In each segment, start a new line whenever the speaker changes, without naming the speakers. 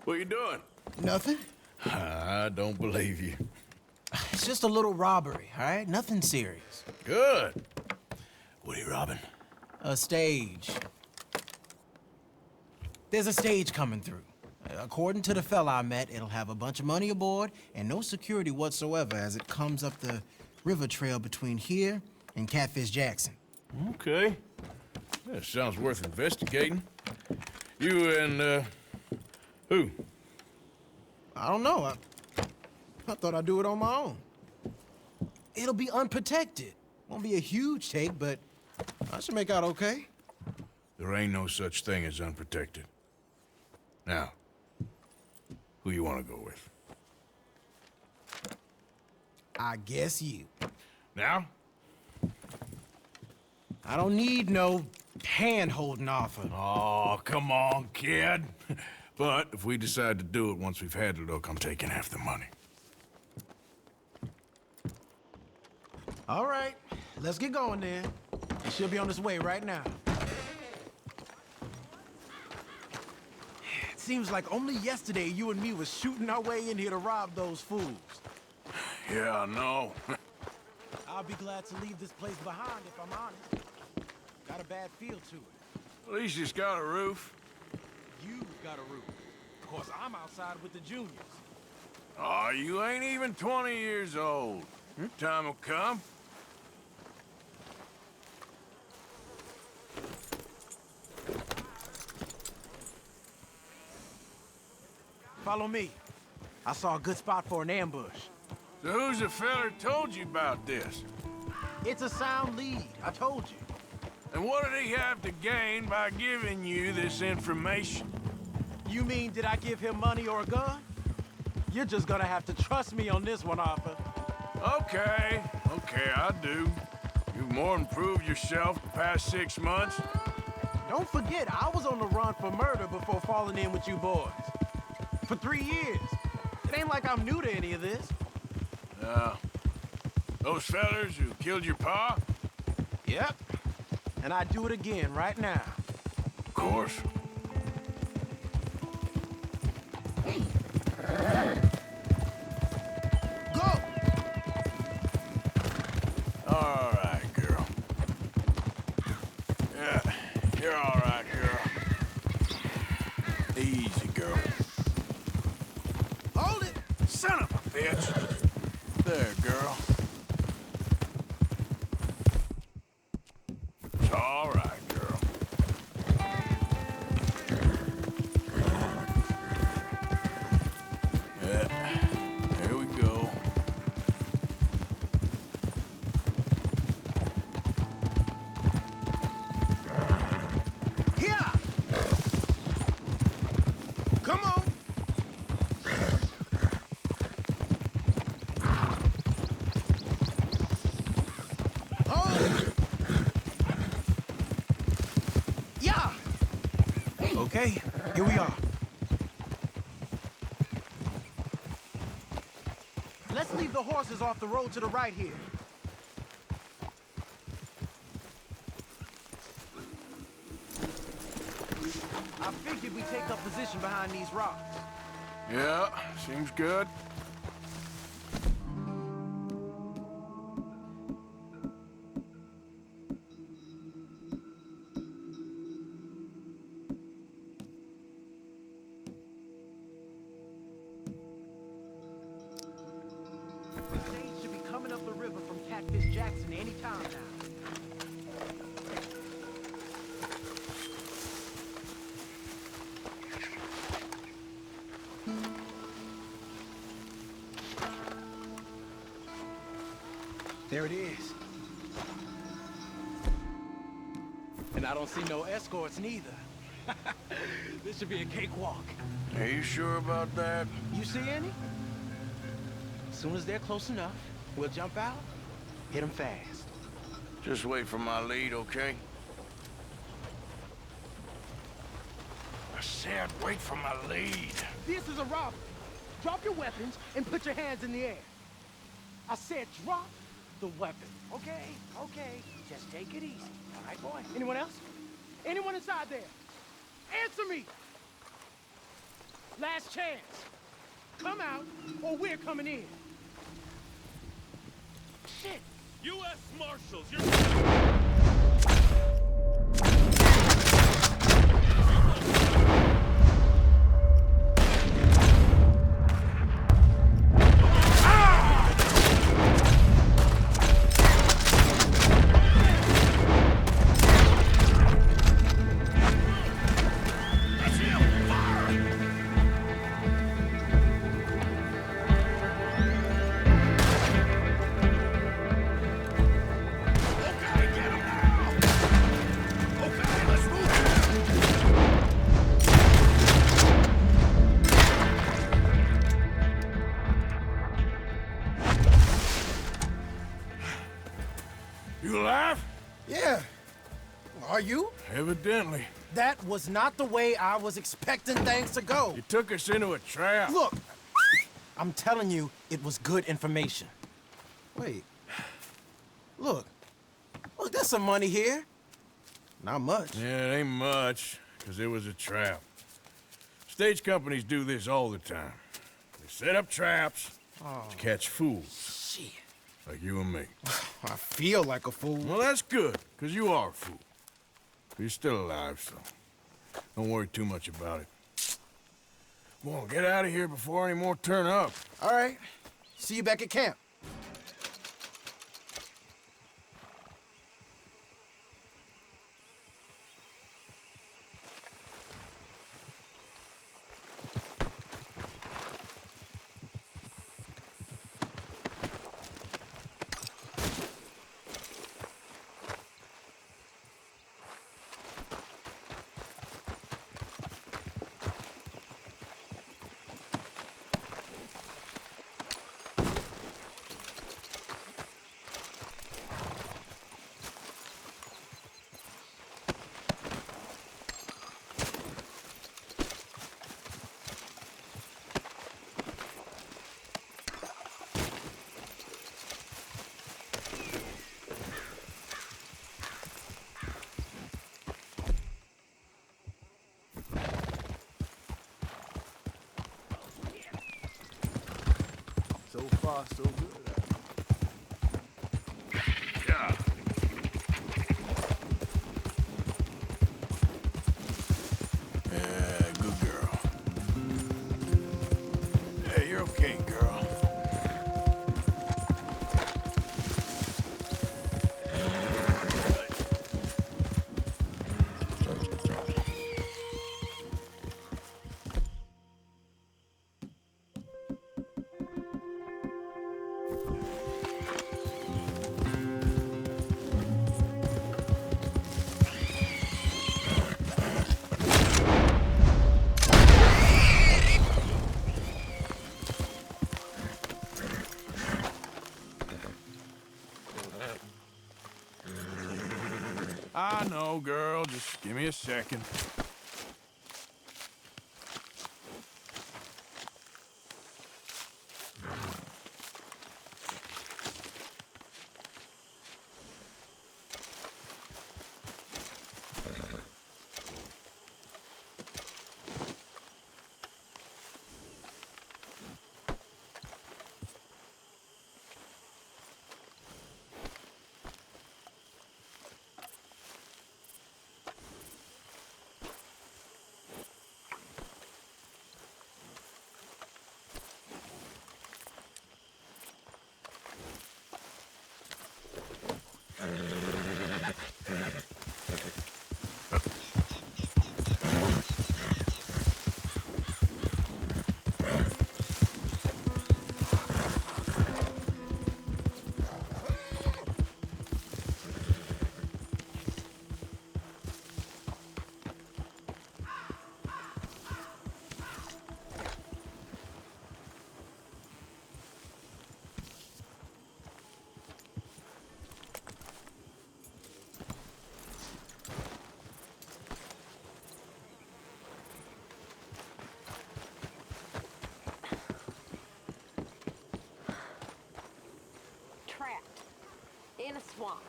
What you doing?
Nothing.
I don't believe you.
It's just a little robbery, all right? Nothing serious.
Good. What are you robbing?
A stage. There's a stage coming through. According to the fella I met, it'll have a bunch of money aboard and no security whatsoever as it comes up the river trail between here and Catfish Jackson.
Okay. That sounds worth investigating. You and, who?
I don't know. I thought I'd do it on my own. It'll be unprotected. Won't be a huge take, but I should make out okay.
There ain't no such thing as unprotected. Now, who you want to go with?
I guess you.
Now?
I don't need no hand-holding offer.
Oh, come on, kid. But if we decide to do it once we've had a look, I'm taking half the money.
All right, let's get going then. It should be on its way right now. It seems like only yesterday you and me was shooting our way in here to rob those fools.
Yeah, I know.
I'll be glad to leave this place behind if I'm honest. Got a bad feel to it.
At least it's got a roof.
You've got a roof. Of course, I'm outside with the juniors.
Oh, you ain't even 20 years old. Your time will come.
Follow me. I saw a good spot for an ambush.
So who's the fella told you about this?
It's a sound lead, I told you.
And what did he have to gain by giving you this information?
You mean, did I give him money or a gun? You're just gonna have to trust me on this one, Arthur.
Okay, I do. You've more than proved yourself the past 6 months.
Don't forget, I was on the run for murder before falling in with you boys. For 3 years. It ain't like I'm new to any of this.
Those fellers who killed your pa?
Yep. And I'd do it again right now.
Of course.
Go!
All right, girl. Yeah, you're all right, girl. Easy, girl.
Hold it!
Son of a bitch. There, girl. It's all right, girl. Yeah, there we go.
Here! Come on! Hold! Yeah! Okay, here we are. Let's leave the horses off the road to the right here. I figured we take up position behind these rocks.
Yeah, seems good.
The stage should be coming up the river from Catfish Jackson any time now. There it is. And I don't see no escorts neither. This should be a cakewalk.
Are you sure about that?
You see any? As soon as they're close enough, we'll jump out, hit them fast.
Just wait for my lead, okay? I said wait for my lead.
This is a robbery. Drop your weapons and put your hands in the air. I said drop the weapon. Okay, okay. Just take it easy. All right, boy. Anyone else? Anyone inside there? Answer me!
Last chance. Come out, or we're coming in. Shit!
U.S. Marshals, you're...
You alive?
Yeah. Are you?
Evidently.
That was not the way I was expecting things to go.
You took us into a trap.
Look, I'm telling you, it was good information. Wait. Look, there's some money here. Not much.
Yeah, it ain't much, because it was a trap. Stage companies do this all the time. They set up traps to catch fools.
Shit.
Like you and me.
I feel like a fool.
Well, that's good, because you are a fool. But you're still alive, so don't worry too much about it. Come on, get out of here before any more turn up.
All right. See you back at camp.
So far, so good.
Yeah. Yeah, good girl. Hey, you're okay, girl. I know, girl. Just give me a second.
Trapped in a swamp.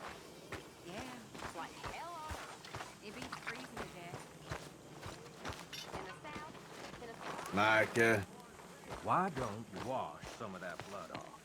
Yeah, it's like hell on earth. It beats freezing to death. In the south, in a swamp.
Like,
Why don't you wash some of that blood off?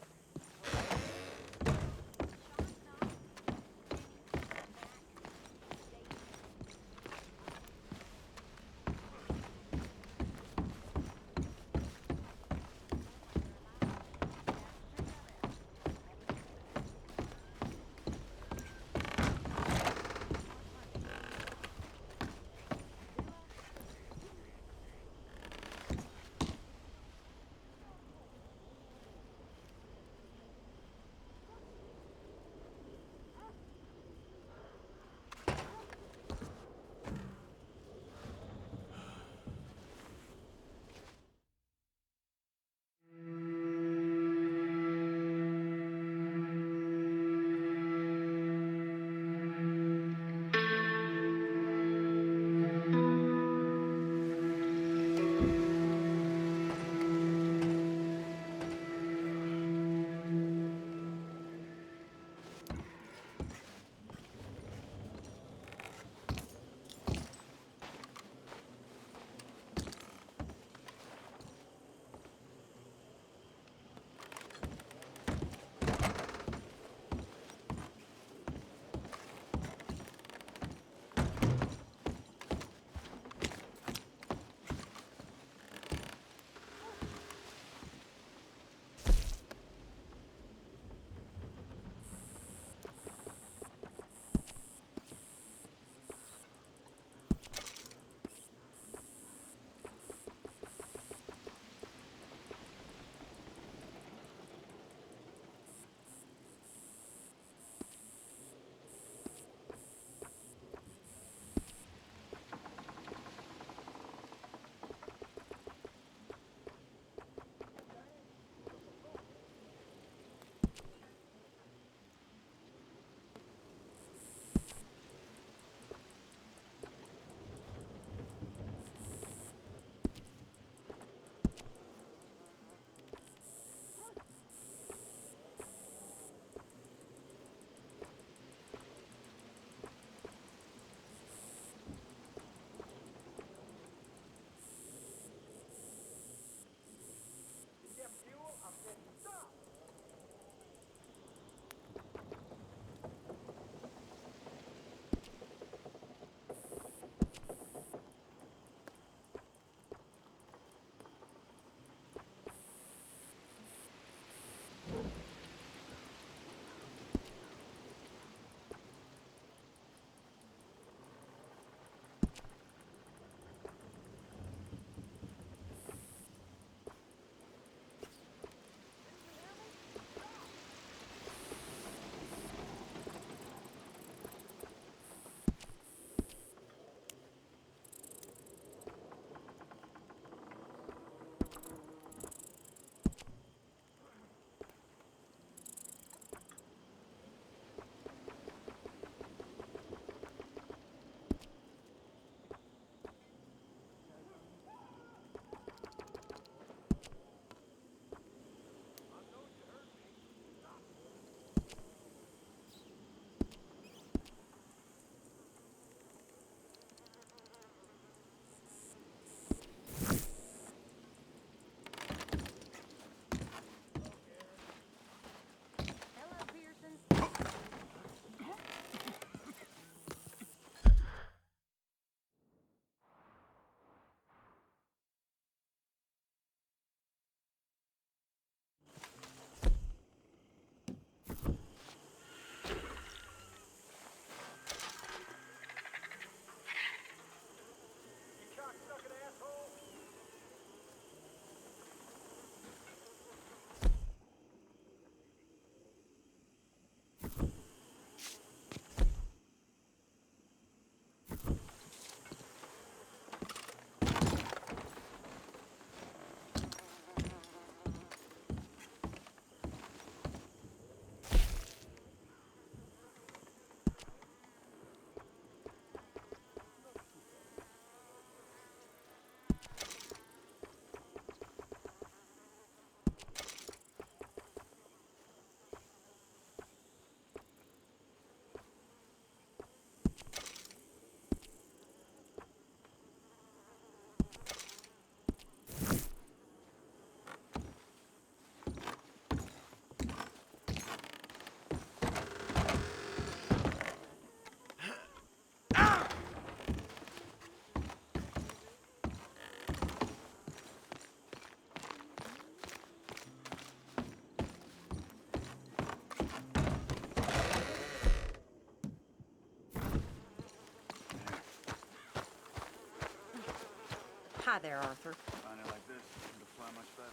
Hi there, Arthur.
Find it like this, it'll fly much better.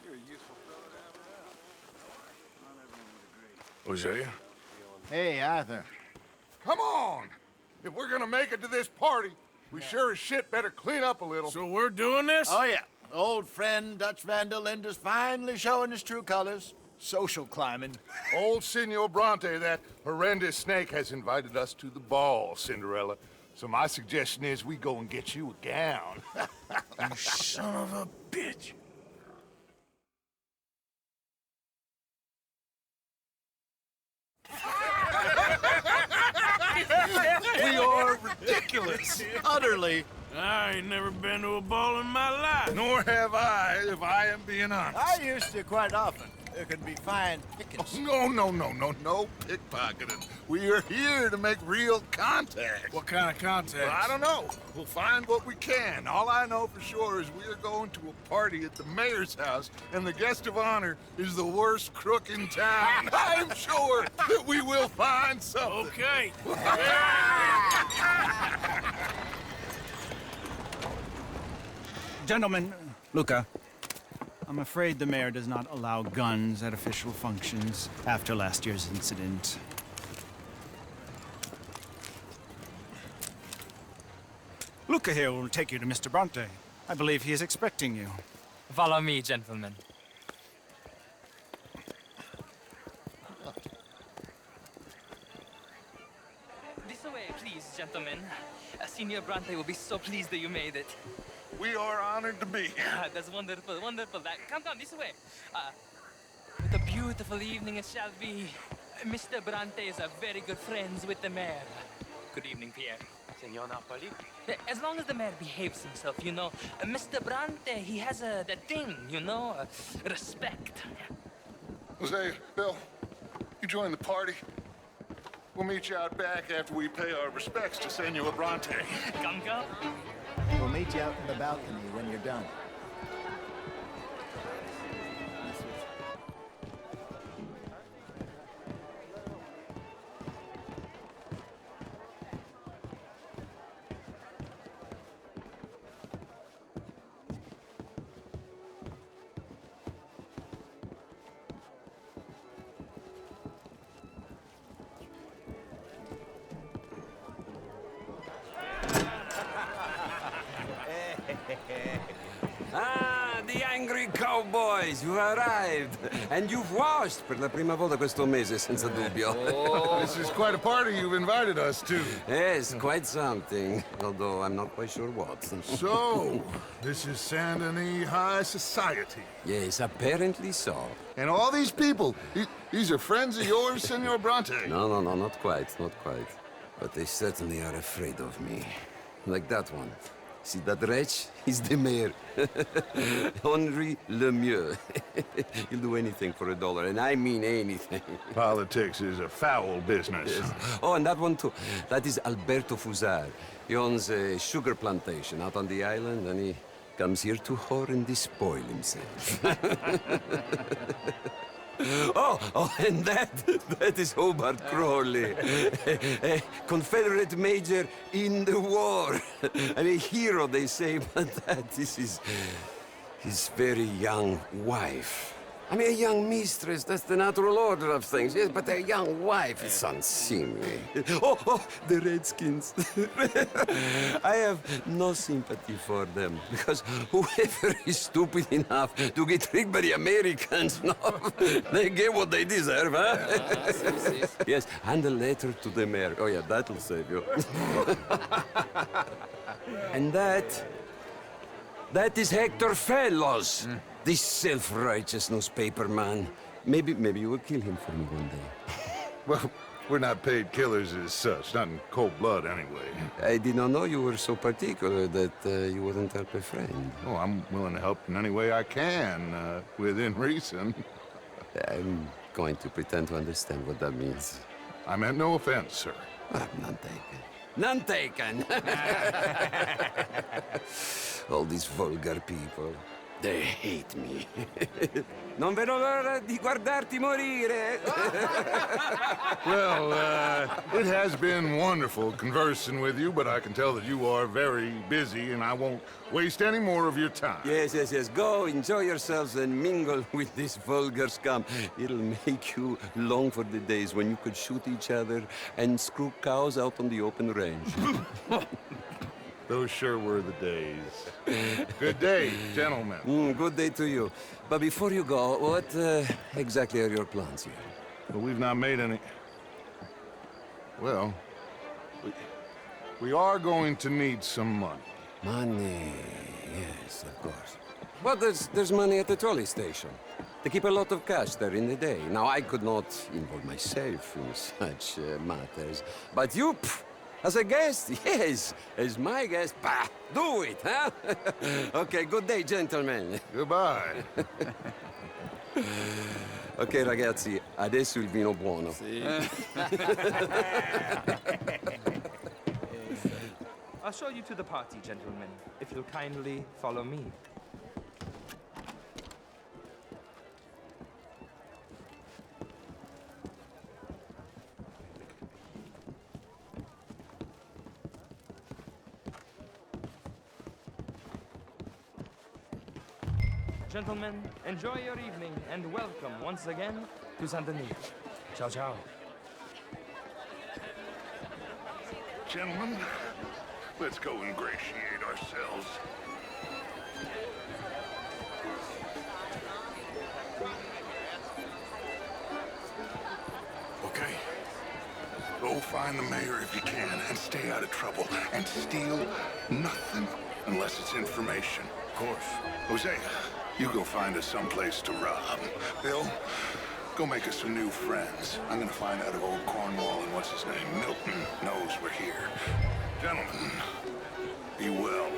You're a useful fellow to have around. Not everyone would agree.
Hosea?
Hey, Arthur.
Come on! If we're gonna make it to this party, we sure as shit better clean up a little.
So we're doing this?
Oh, yeah. Old friend Dutch Van der Linde's finally showing his true colors. Social climbing.
Old Senor Bronte, that horrendous snake, has invited us to the ball, Cinderella. So my suggestion is we go and get you a gown.
You son of a bitch.
We are ridiculous.
Utterly.
I ain't never been to a ball in my life.
Nor have I, if I am being honest.
I used to quite often. There can be fine pickings.
No pickpocketing. We are here to make real contact.
What kind of contact?
Well, I don't know. We'll find what we can. All I know for sure is we are going to a party at the mayor's house, and the guest of honor is the worst crook in town. I'm sure that we will find something.
Okay.
Gentlemen, Luca, I'm afraid the mayor does not allow guns at official functions after last year's incident. Luca here will take you to Mr. Bronte. I believe he is expecting you.
Follow me, gentlemen. This way, please, gentlemen. Senior Bronte will be so pleased that you made it.
We are honored to be here.
That's wonderful, wonderful. Come this way. What a beautiful evening it shall be. Mr. Bronte is very good friends with the mayor. Good evening, Pierre. Senor Napoli? As long as the mayor behaves himself, you know. Mr. Bronte, he has that thing, you know, respect.
Jose, Bill, you join the party. We'll meet you out back after we pay our respects to Senor Bronte.
Come.
We'll meet you out in the balcony when you're done.
Ah, the angry cowboys, you arrived. And you've washed per la prima volta questo mese, senza dubbio.
This is quite a party you've invited us to.
Yes, quite something. Although I'm not quite sure what.
So, this is Saint Denis High Society.
Yes, apparently so.
And all these people, these are friends of yours, Senor Bronte?
No, not quite, not quite. But they certainly are afraid of me. Like that one. See that wretch? He's the mayor. Henri Lemieux. He'll do anything for $1, and I mean anything.
Politics is a foul business.
Yes. Oh, and that one too. That is Alberto Fusar. He owns a sugar plantation out on the island, and he comes here to whore and despoil himself. Oh, and that is Hobart Crawley, a Confederate major in the war. And a hero, they say, but that is his very young wife. I mean, a young mistress, that's the natural order of things, yes, but a young wife, it's unseemly. Oh, the Redskins. I have no sympathy for them, because whoever is stupid enough to get tricked by the Americans, no, they get what they deserve, huh? Yes, and a letter to the mayor. Oh, yeah, that'll save you. And that is Hector Fellows. This self-righteous newspaper man. Maybe you will kill him for me one day.
Well, we're not paid killers as such, not in cold blood anyway.
I did not know you were so particular that you wouldn't help a friend.
Oh, I'm willing to help in any way I can, within reason.
I'm going to pretend to understand what that means.
I meant no offense, sir.
None taken. None taken! All these vulgar people. They hate me. Non vedo l'ora di guardarti morire.
Well, it has been wonderful conversing with you, but I can tell that you are very busy, and I won't waste any more of your time.
Yes, yes, yes. Go, enjoy yourselves and mingle with this vulgar scum. It'll make you long for the days when you could shoot each other and screw cows out on the open range.
Those sure were the days. Good day, gentlemen.
Good day to you. But before you go, what exactly are your plans here?
Well, we've not made any... Well, we are going to need some money.
Money, yes, of course. But there's money at the trolley station. They keep a lot of cash there in the day. Now, I could not involve myself in such matters. But you, as a guest, yes, as my guest, bah, do it, huh? Okay, good day, gentlemen.
Goodbye.
Ok, ragazzi, adesso il vino buono.
I'll show you to the party, gentlemen, if you'll kindly follow me. Gentlemen, enjoy your evening and welcome once again to Saint Denis. Ciao, ciao.
Gentlemen, let's go ingratiate ourselves. Okay. Go find the mayor if you can and stay out of trouble. And steal nothing unless it's information. Of course. Hosea, you go find us someplace to rob. Bill, go make us some new friends. I'm gonna find out if old Cornwall and what's his name, Milton, knows we're here. Gentlemen, be well.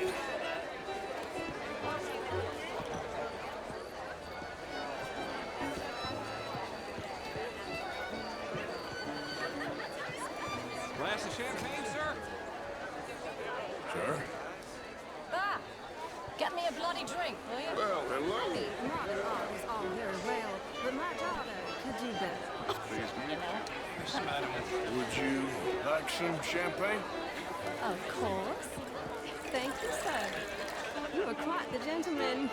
Glass of champagne, sir?
Sir?
Ah! Get me a bloody drink, will you?
Well, hello.
Modern art is all very well, but my daughter could do better.
Please, madam. Would you like some champagne?
Of course. Thank you, sir. You are quite the gentleman.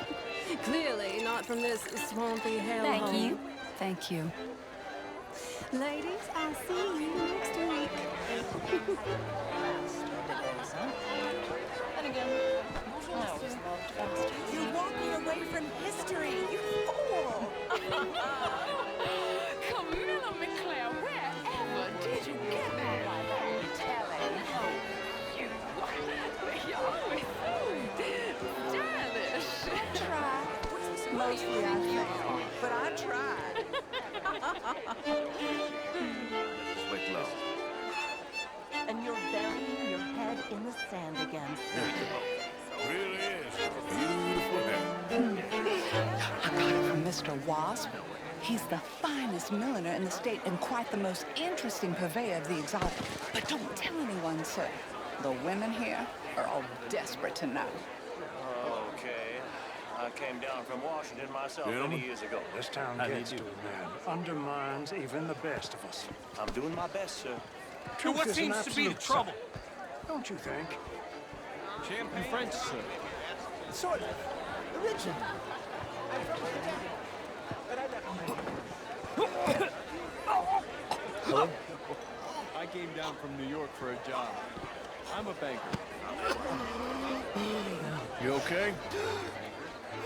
Clearly not from this swampy hellhole.
Thank you. Thank you.
Ladies, I'll see you next week.
And again, I always loved bastards.
You're walking away from history, you fool!
Camilla McClare, wherever did you get that? Telling. Oh, you. You're always so stylish.
Try. Mostly I failed, but I tried.
Slick low.
And you're burying your head in the sand again.
Really is. Beautiful hair.
I got it from Mr. Wasp. He's the finest milliner in the state and quite the most interesting purveyor of the exotic. But don't tell anyone, sir. The women here are all desperate to know.
Okay. I came down from Washington myself many years ago.
This town gets to it, man. Undermines even the best of us.
I'm doing my best, sir.
Truth
what
is an
seems to be the
absolute
trouble?
Don't you think?
Champagne French, sir.
Sort of. Original.
Hello? I came down from New York for a job. I'm a banker.
You okay?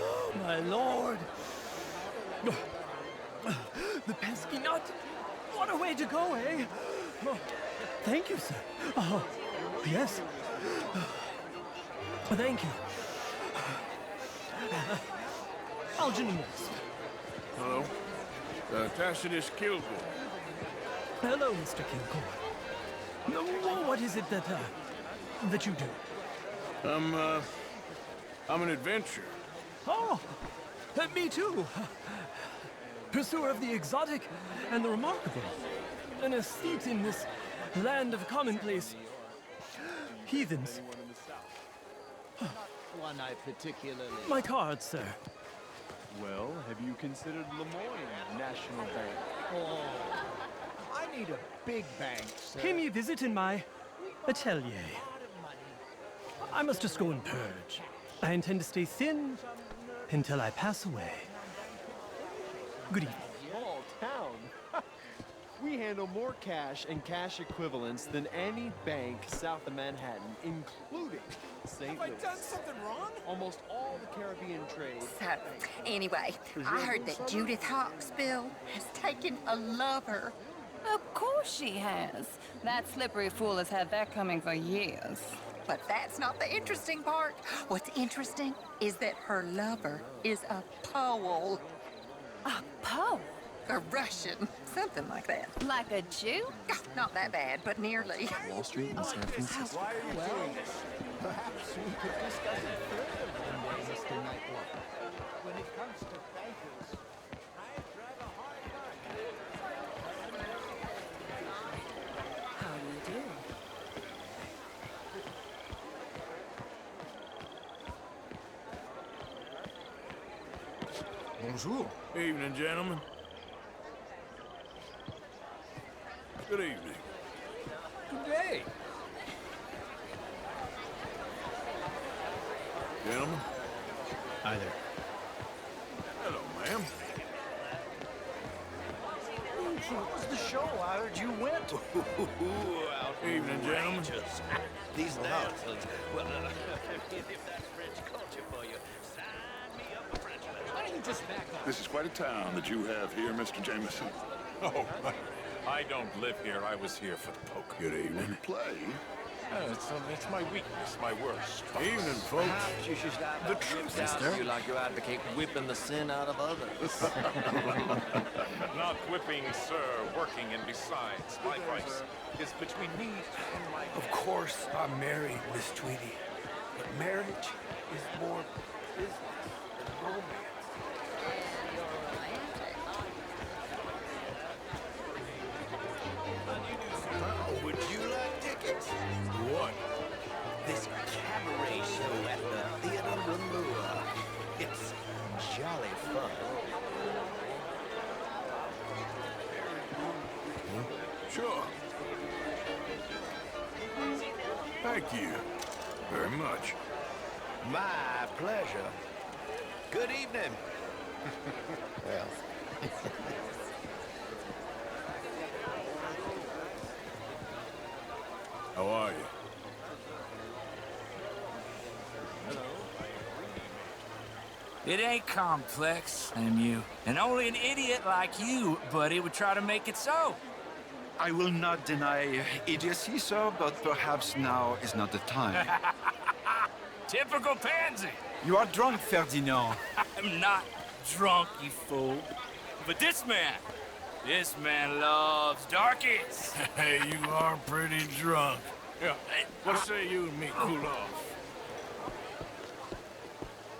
Oh, my lord. The pesky nut. What a way to go, eh? Oh, thank you, sir. Oh, yes. Thank you. Algernon West.
Hello? Tacitus Kilgore.
Hello, Mr. Kilgore. What is it that you do?
I'm an adventurer.
Oh, me too. Pursuer of the exotic and the remarkable. An estate in this land of commonplace heathens.
one I particularly...
My card, sir.
Well, have you considered Lemoyne National Bank?
Oh, I need a big bank, sir.
Pay me a visit in my atelier. I must just go and purge. I intend to stay thin until I pass away. Good evening.
Small town. We handle more cash and cash equivalents than any bank south of Manhattan, including St. Louis.
Have I done something wrong?
Almost all the Caribbean trade.
So, anyway, I heard that Judith Hawksbill has taken a lover.
Of course she has. That slippery fool has had that coming for years.
But that's not the interesting part. What's interesting is that her lover is a Pole.
A Pole?
A Russian, something like that.
Like a Jew?
Oh, not that bad, but nearly.
Wall Street in San Francisco.
Why are you doing this? Perhaps we could discuss it further one day, Mr. Nightwalker. When it comes to bankers, I drive a hard line.
How do you do?
Bonjour. Evening, gentlemen. Good evening.
Good day.
Gentlemen.
Hi there.
Hello, ma'am.
What was the show? I heard you went.
Evening, gentlemen.
These dancers. Well, if that's French culture for you, sign me up for French lesson.
Why don't you just back up?
This is quite a town that you have here, Mr. Jameson.
Oh, I don't live here. I was here for the poker.
Good evening.
Play?
It's my weakness, my worst.
Evening, folks.
Perhaps you should stop
The truth is,
down you like you advocate whipping the sin out of others.
Not whipping, sir, working, and besides, my vice is between me and my...
Of course, I'm married, Miss Tweedy. But marriage is more business than romance.
Would you like tickets?
What?
This cabaret show at the Theater Ramua. It's jolly fun.
Sure. Thank you very much.
My pleasure. Good evening.
Well.
How are you?
It ain't complex, MU. And only an idiot like you, buddy, would try to make it so.
I will not deny idiocy, sir, but perhaps now is not the time.
Typical pansy.
You are drunk, Ferdinand.
I'm not drunk, you fool. But this man loves darkies.
Hey, you are pretty drunk. Yeah, what say you and me cool off?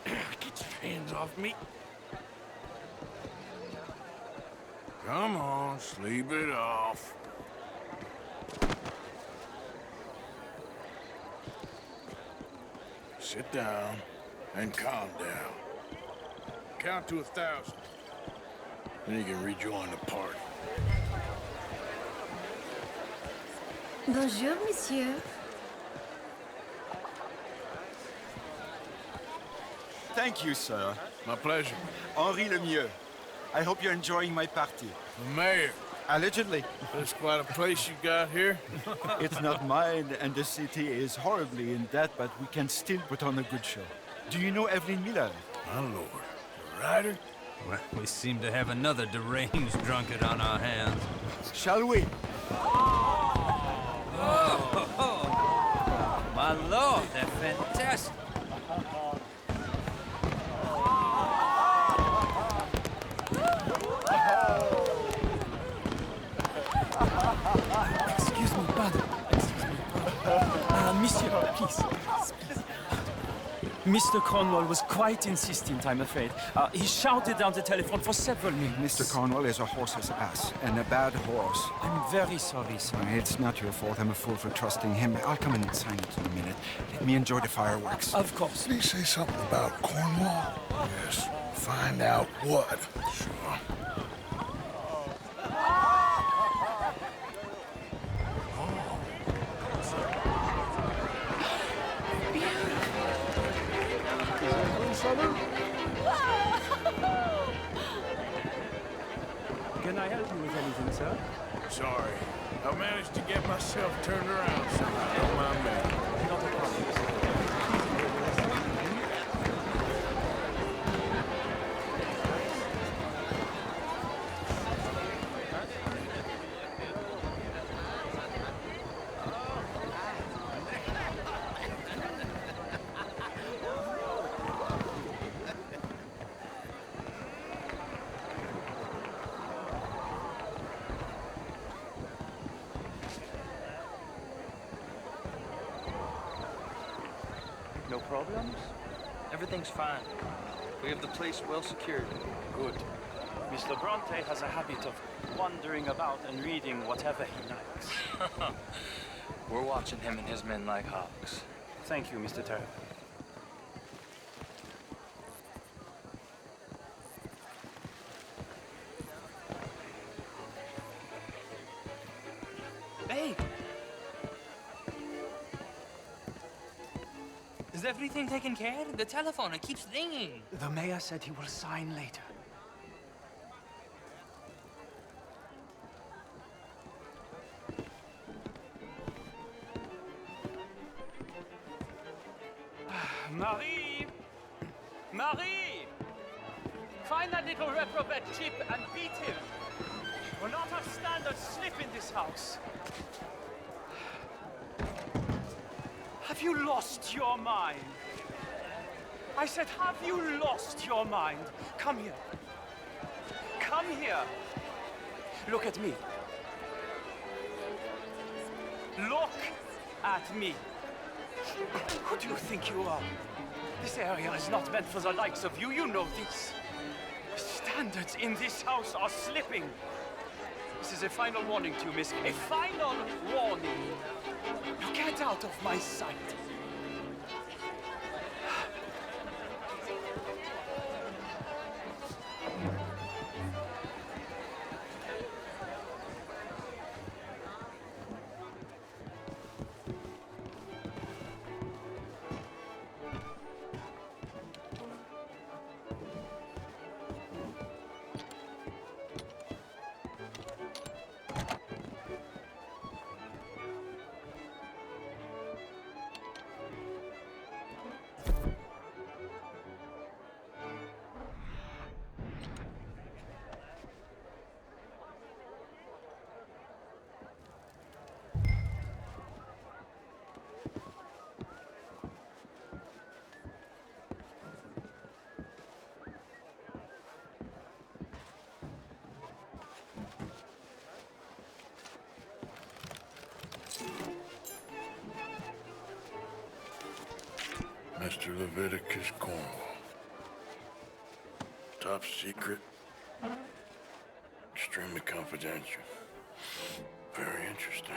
Get your hands off me.
Come on, sleep it off. Sit down and calm down. Count to 1,000. Then you can rejoin the party.
Bonjour, monsieur.
Thank you, sir.
My pleasure.
Henri Lemieux. I hope you're enjoying my party.
The mayor.
Allegedly.
That's quite a place you got here.
It's not mine, and the city is horribly in debt, but we can still put on a good show. Do you know Evelyn Miller?
My lord. The writer?
Well, we seem to have another deranged drunkard on our hands.
Shall we?
Oh, my lord, they're fantastic.
Excuse me, pardon. Excuse me, pardon. Monsieur, please.
Mr. Cornwall was quite insistent, I'm afraid. He shouted down the telephone for several minutes.
Mr. Cornwall is a horse's ass, and a bad horse.
I'm very sorry, sir.
It's not your fault. I'm a fool for trusting him. I'll come in and sign it in a minute. Let me enjoy the fireworks.
Of course.
Did he say something about Cornwall? Yes. Find out what. Sure.
Can I help you with anything, sir?
Sorry. I managed to get myself turned around somehow. Don't mind me.
Not a problem, sir.
No problems? Everything's fine. We have the place well secured.
Good. Mr. Bronte has a habit of wandering about and reading whatever he likes.
We're watching him and his men like hawks.
Thank you, Mr. Turner.
Hey! Is everything taken care of? The telephone, it keeps ringing.
The mayor said he will sign later. Marie! Marie! Find that little reprobate Chip and beat him. We're not a standard slip in this house. Have you lost your mind? I said, have you lost your mind? Come here. Come here. Look at me. Look at me. Who do you think you are? This area is not meant for the likes of you. You know this. Standards in this house are slipping. This is a final warning to you, miss. A final warning. Now get out of my sight.
Mr. Leviticus Cornwall. Top secret. Extremely confidential. Very interesting.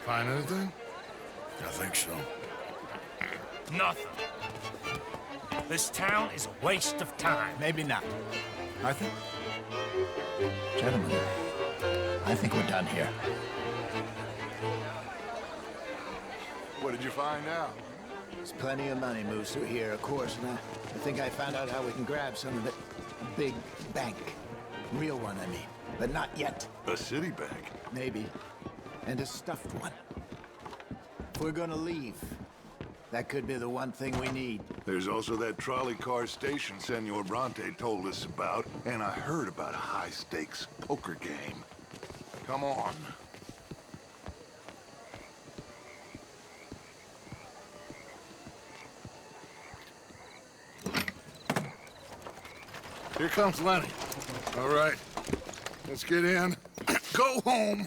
Find anything? I think so.
Nothing. This town is a waste of time.
Maybe not. Arthur? Gentlemen, I think we're done here.
What did you find out?
There's plenty of money moves through here, of course, and I think I found out how we can grab some of it. A big bank. Real one, I mean. But not yet.
A city bank?
Maybe. And a stuffed one. If we're gonna leave, that could be the one thing we need.
There's also that trolley car station Senor Bronte told us about, and I heard about a high-stakes poker game. Come on. Here comes Lenny. All right, let's get in. Go home.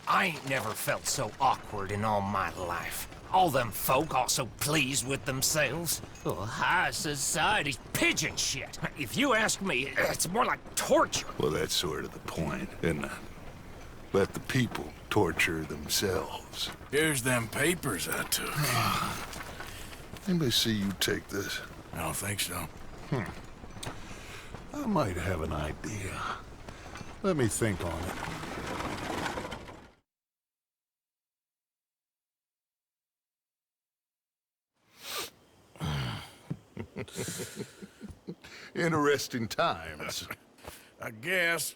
I ain't never felt so awkward in all my life. All them folk all so pleased with themselves. Oh, high society's pigeon shit. If you ask me, it's more like torture.
Well, that's sort of the point, isn't it? Let the people torture themselves.
Here's them papers I took.
Anybody see you take this?
I don't think so.
I might have an idea. Let me think on it. Interesting times.
I guess.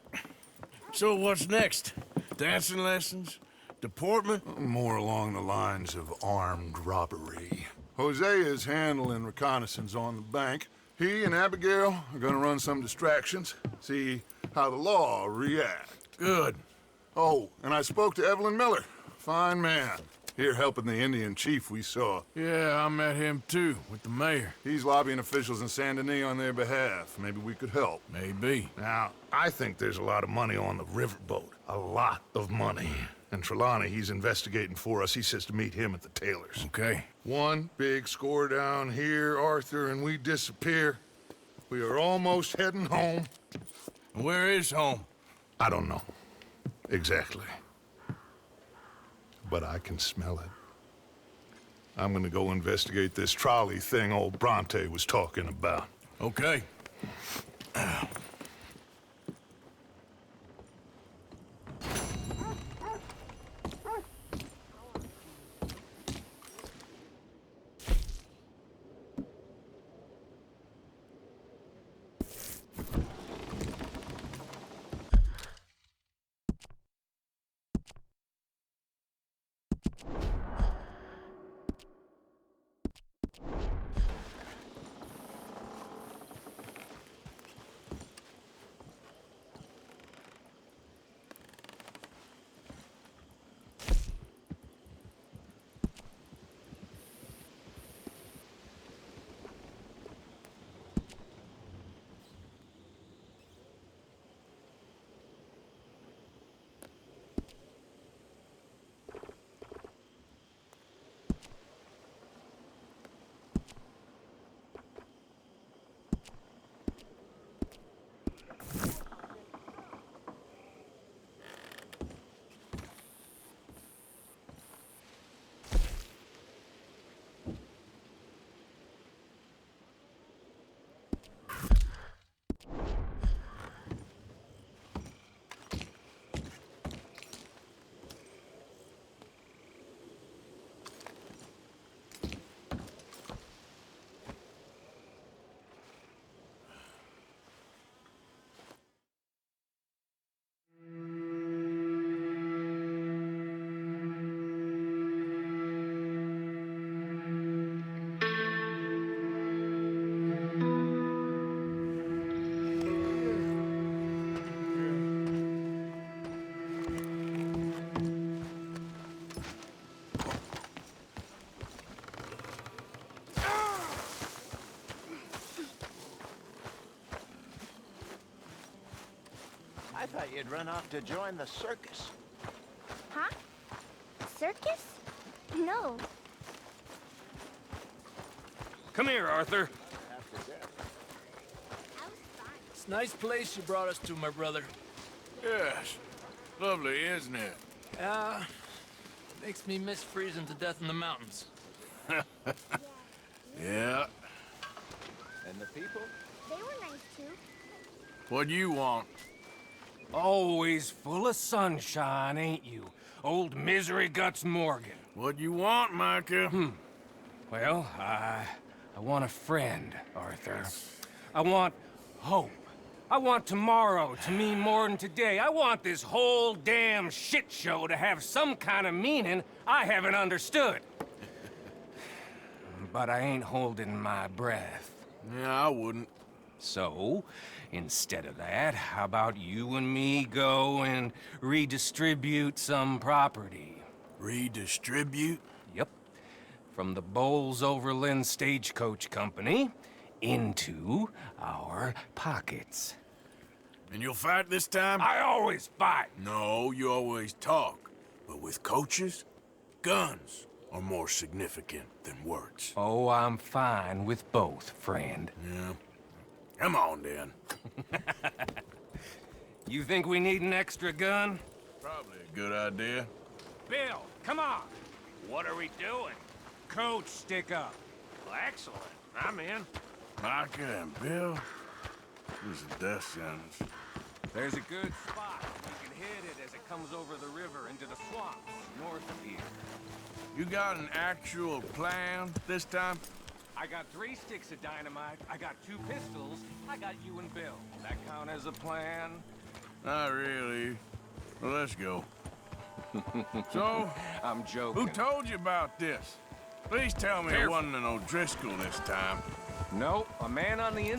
So what's next? Dancing lessons? Deportment?
More along the lines of armed robbery. Jose is handling reconnaissance on the bank. He and Abigail are gonna run some distractions, see how the law reacts.
Good.
Oh, and I spoke to Evelyn Miller. Fine man. Here helping the Indian chief we saw.
Yeah, I met him too, with the mayor.
He's lobbying officials in Saint Denis on their behalf. Maybe we could help.
Maybe.
Now, I think there's a lot of money on the riverboat. A lot of money. And Trelawney, he's investigating for us. He says to meet him at the Taylor's.
Okay.
One big score down here, Arthur, and we disappear. We are almost heading home.
Where is home?
I don't know. Exactly. But I can smell it. I'm gonna go investigate this trolley thing old Bronte was talking about.
Okay.
I thought you'd run off to join the circus.
Huh? Circus? No.
Come here, Arthur.
It's a nice place you brought us to, my brother.
Yes. Lovely, isn't it?
Makes me miss freezing to death in the mountains.
Yeah.
And the people?
They were nice too.
What do you want?
Always full of sunshine, ain't you? Old Misery Guts Morgan.
What do you want, Micah?
Well, I want a friend, Arthur. I want
hope. I want tomorrow to mean more than today. I want this whole damn shit show to have some kind of meaning I haven't understood. But I ain't holding my breath.
Yeah, I wouldn't.
So, instead of that, how about you and me go and redistribute some property?
Redistribute?
Yep. From the Bowles-Overland Stagecoach Company into our pockets.
And you'll fight this time?
I always fight!
No, you always talk. But with coaches, guns are more significant than words.
Oh, I'm fine with both, friend.
Yeah. Come on, then.
You think we need an extra gun?
Probably a good idea.
Bill, come on!
What are we doing?
Coach, stick up.
Well, excellent. I'm in.
Micah and Bill? This is a death sentence.
There's a good spot. You can hit it as it comes over the river into the swamps north of here.
You got an actual plan this time?
I got 3 sticks of dynamite, I got 2 pistols, I got you and Bill. That count as a plan?
Not really. Well, let's go. So,
I'm joking.
Who told you about this? Please tell me it wasn't an O'Driscoll this time.
No, a man on the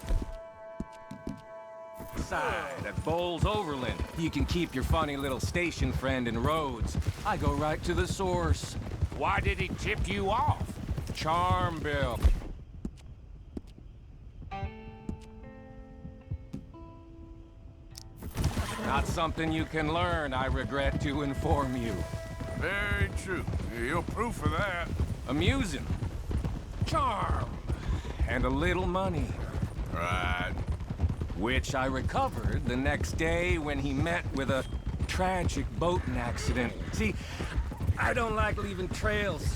inside at Bowles-Overland. You can keep your funny little station friend in Rhodes. I go right to the source.
Why did he tip you off?
Charm, Bill. Not something you can learn, I regret to inform you.
Very true. You're proof of that.
Amusing. Charm. And a little money.
Right.
Which I recovered the next day when he met with a tragic boating accident. See, I don't like leaving trails,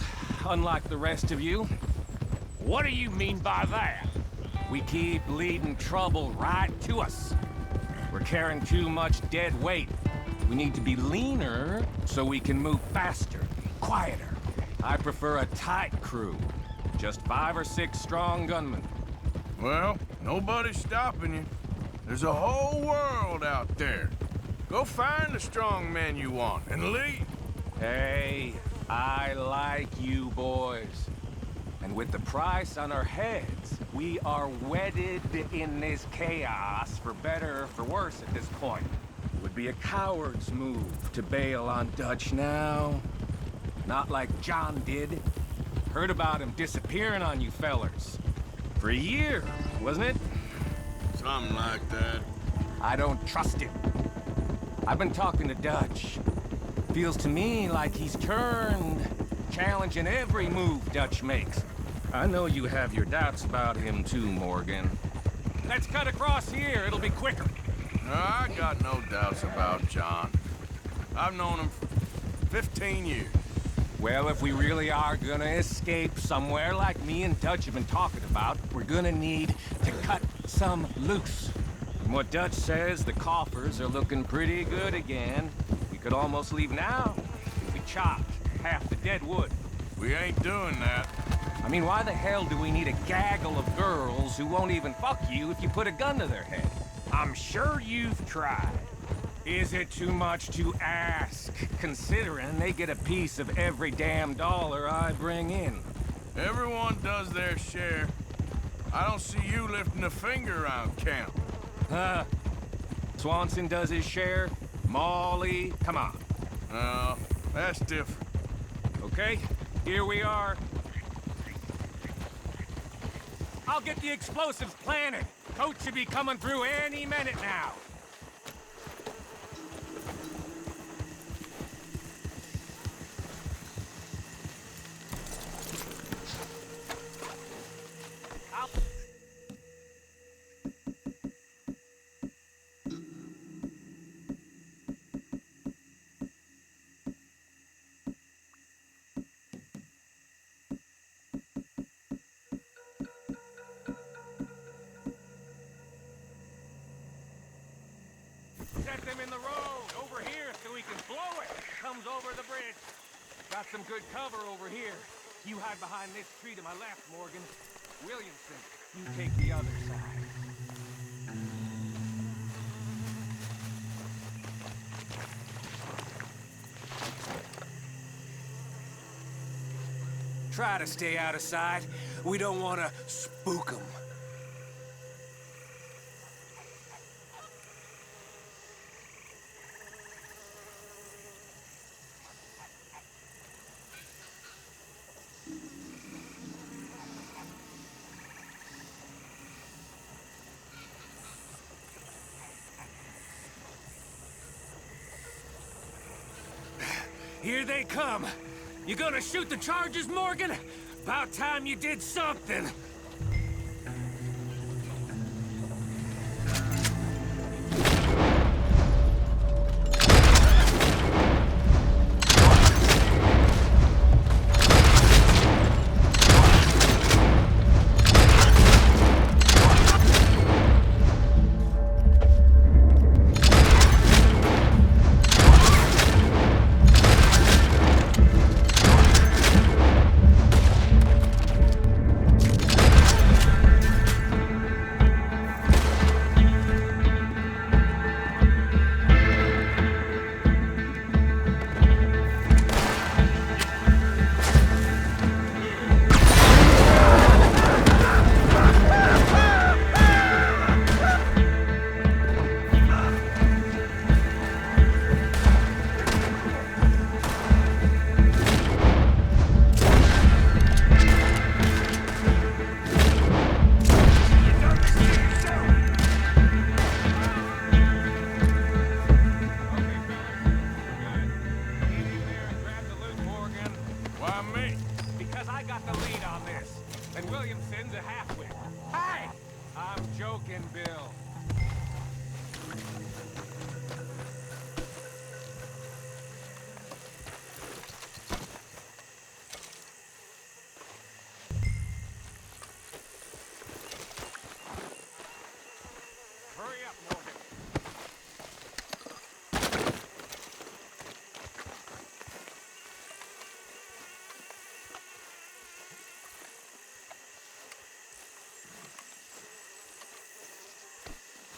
unlike the rest of you.
What do you mean by that?
We keep leading trouble right to us. We're carrying too much dead weight. We need to be leaner so we can move faster, quieter. I prefer a tight crew. Just 5 or 6 strong gunmen.
Well, nobody's stopping you. There's a whole world out there. Go find the strong men you want and leave.
Hey, I like you boys. And with the price on our heads, we are wedded in this chaos, for better or for worse at this point. It would be a coward's move to bail on Dutch now. Not like John did. Heard about him disappearing on you fellers. For a year, wasn't it?
Something like that.
I don't trust him. I've been talking to Dutch. Feels to me like he's turned, challenging every move Dutch makes. I know you have your doubts about him too, Morgan. Let's cut across here, it'll be quicker.
No, I got no doubts about John. I've known him for 15 years.
Well, if we really are gonna escape somewhere like me and Dutch have been talking about, we're gonna need to cut some loose. From what Dutch says, the coffers are looking pretty good again. We could almost leave now if we chopped half the dead wood.
We ain't doing that.
I mean, why the hell do we need a gaggle of girls who won't even fuck you if you put a gun to their head?
I'm sure you've tried.
Is it too much to ask, considering they get a piece of every damn dollar I bring in?
Everyone does their share. I don't see you lifting a finger around camp.
Swanson does his share. Molly, come on.
No, that's different.
Okay, here we are. I'll get the explosives planted. Coach should be coming through any minute now. Set them in the road, over here, so we can blow it. Comes over the bridge. Got some good cover over here. You hide behind this tree to my left, Morgan. Williamson, you take the other side. Try to stay out of sight. We don't want to spook them. Here they come. You gonna shoot the charges, Morgan? About time you did something.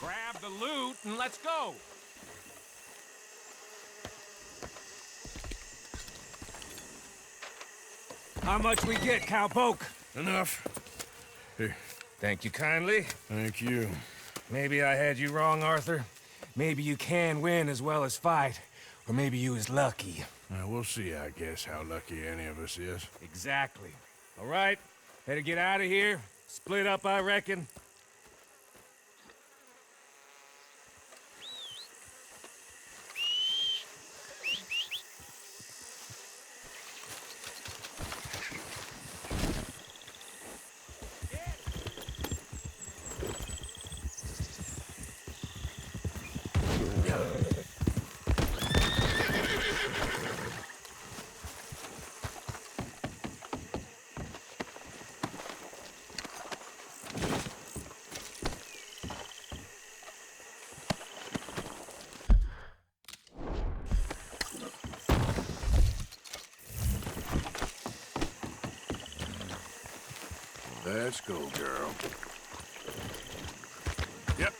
Grab the loot and let's go! How much we get, cowpoke?
Enough. Here.
Thank you kindly.
Thank you.
Maybe I had you wrong, Arthur. Maybe you can win as well as fight. Or maybe you was lucky.
We'll see, I guess, how lucky any of us is.
Exactly. All right, better get out of here. Split up, I reckon.
Let's go, girl. Yep.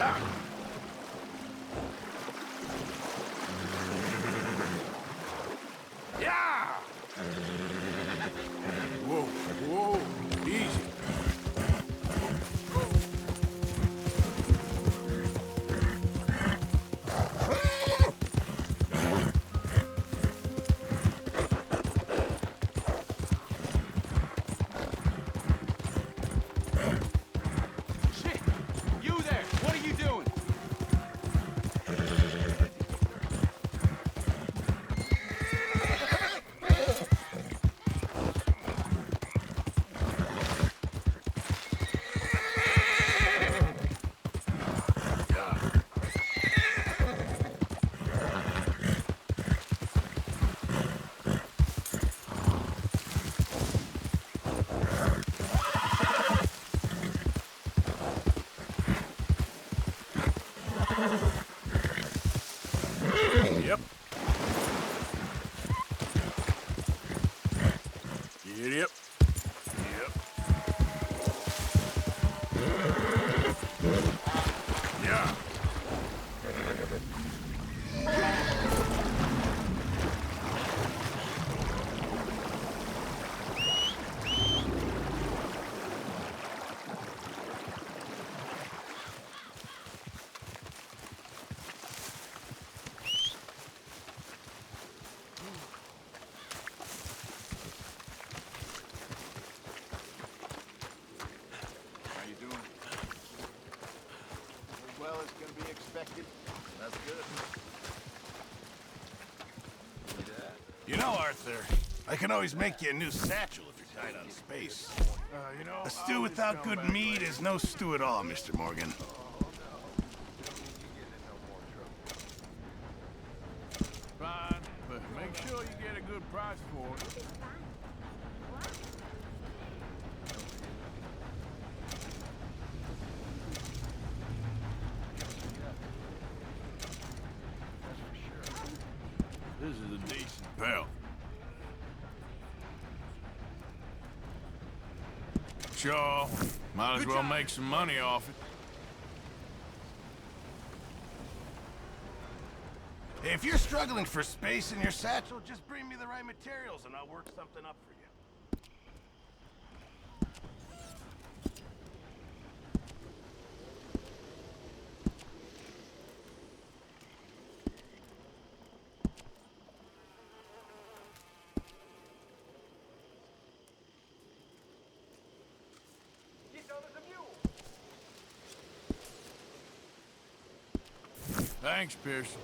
Yeah! Whoa, whoa, easy.
Shit! You there! What are you doing?
Yep. Yep. Yep. Yeah.
How you doing? As well as can be expected. That's good.
You know, Arthur, I can always make you a new satchel if you're tight on space. A stew without good meat is no stew at all, Mr. Morgan.
Fine, but make sure you get a good price for it. This is a decent pelt. Sure, might as well make some money off it.
If you're struggling for space in your satchel, just bring me the right materials and I'll work something up for you.
Thanks, Pearson.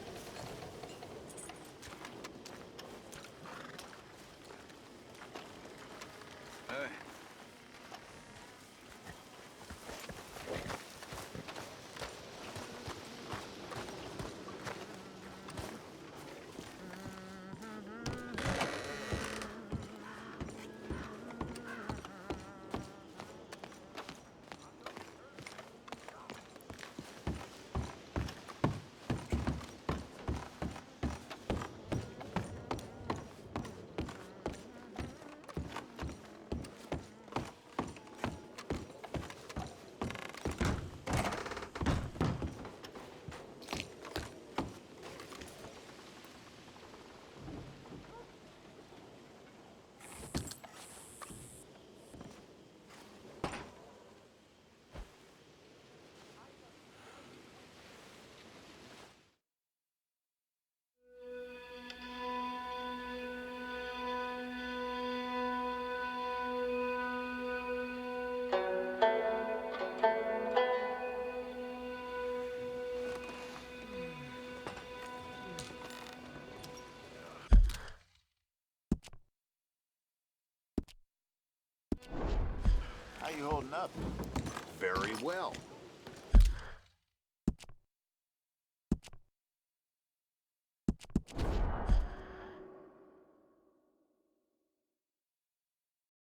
How you holding up?
Very well.